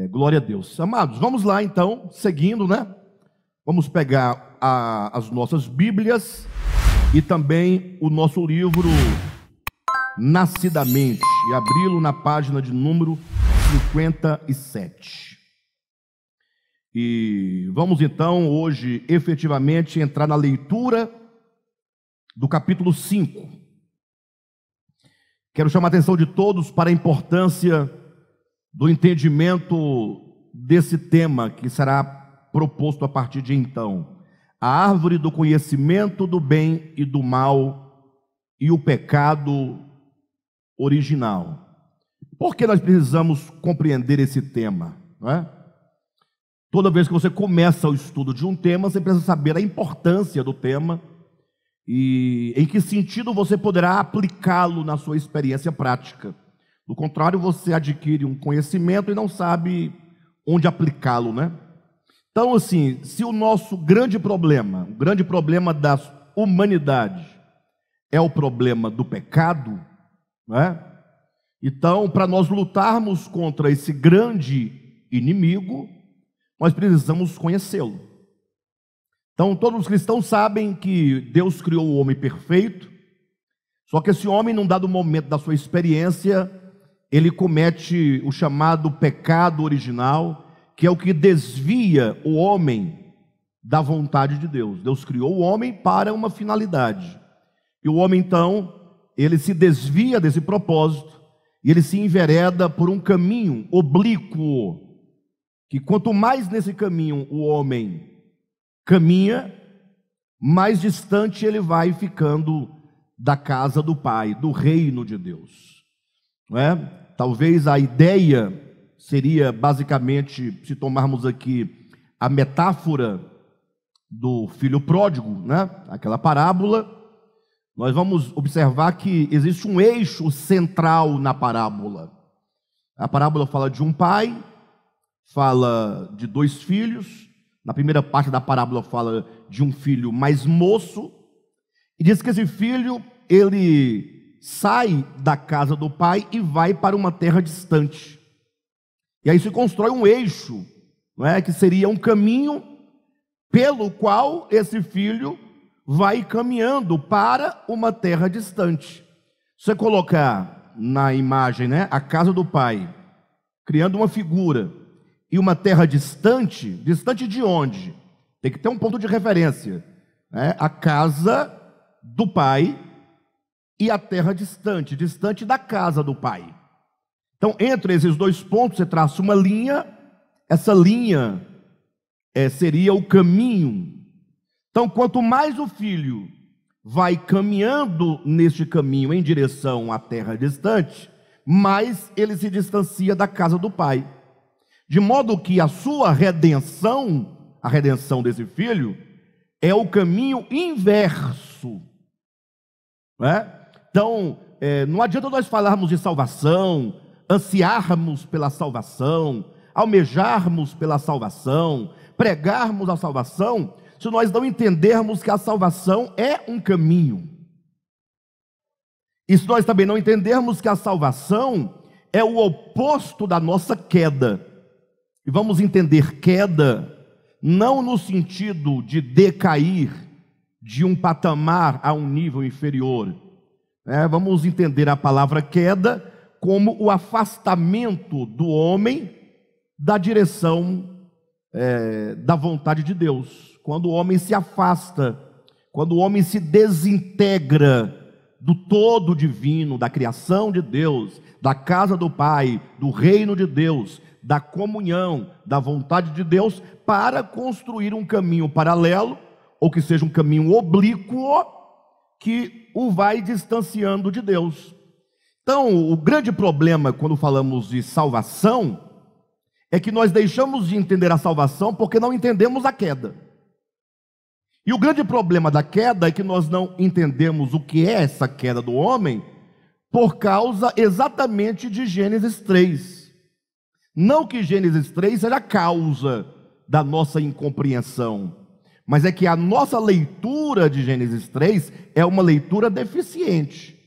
Glória a Deus. Amados, vamos lá então, seguindo, né? Vamos pegar as nossas Bíblias e também o nosso livro Nascidamente e abri-lo na página de número 57. E vamos então hoje efetivamente entrar na leitura do capítulo 5. Quero chamar a atenção de todos para a importância do entendimento desse tema que será proposto a partir de então. A árvore do conhecimento do bem e do mal e o pecado original. Por que nós precisamos compreender esse tema, não é? Toda vez que você começa o estudo de um tema, você precisa saber a importância do tema e em que sentido você poderá aplicá-lo na sua experiência prática. Do contrário, você adquire um conhecimento e não sabe onde aplicá-lo, né? Então, assim, se o nosso grande problema, o grande problema da humanidade é o problema do pecado, né? Então, para nós lutarmos contra esse grande inimigo, nós precisamos conhecê-lo. Então, todos os cristãos sabem que Deus criou o homem perfeito, só que esse homem, num dado momento da sua experiência, ele comete o chamado pecado original, que é o que desvia o homem da vontade de Deus. Deus criou o homem para uma finalidade. E o homem, então, ele se desvia desse propósito, e ele se envereda por um caminho oblíquo, que quanto mais nesse caminho o homem caminha, mais distante ele vai ficando da casa do Pai, do reino de Deus, não é? Talvez a ideia seria basicamente, se tomarmos aqui a metáfora do filho pródigo, né? Aquela parábola, nós vamos observar que existe um eixo central na parábola. A parábola fala de um pai, fala de dois filhos. Na primeira parte da parábola fala de um filho mais moço, e diz que esse filho, ele sai da casa do pai e vai para uma terra distante. E aí se constrói um eixo, não é? Que seria um caminho pelo qual esse filho vai caminhando para uma terra distante. Se você colocar na imagem, né, a casa do pai, criando uma figura, e uma terra distante, distante de onde? Tem que ter um ponto de referência, né? A casa do pai e a terra distante, distante da casa do pai. Então, entre esses dois pontos, você traça uma linha, essa linha seria o caminho. Então, quanto mais o filho vai caminhando neste caminho em direção à terra distante, mais ele se distancia da casa do pai. De modo que a sua redenção, a redenção desse filho, é o caminho inverso, não é? Então, não adianta nós falarmos de salvação, ansiarmos pela salvação, almejarmos pela salvação, pregarmos a salvação, se nós não entendermos que a salvação é um caminho. E se nós também não entendermos que a salvação é o oposto da nossa queda. E vamos entender queda não no sentido de decair de um patamar a um nível inferior. Vamos entender a palavra queda como o afastamento do homem da direção da vontade de Deus. Quando o homem se afasta, quando o homem se desintegra do todo divino, da criação de Deus, da casa do Pai, do reino de Deus, da comunhão, da vontade de Deus, para construir um caminho paralelo, ou que seja um caminho oblíquo, que o vai distanciando de Deus. Então, o grande problema quando falamos de salvação, é que nós deixamos de entender a salvação porque não entendemos a queda. E o grande problema da queda é que nós não entendemos o que é essa queda do homem, por causa exatamente de Gênesis 3. Não que Gênesis 3 seja a causa da nossa incompreensão, mas é que a nossa leitura de Gênesis 3 é uma leitura deficiente.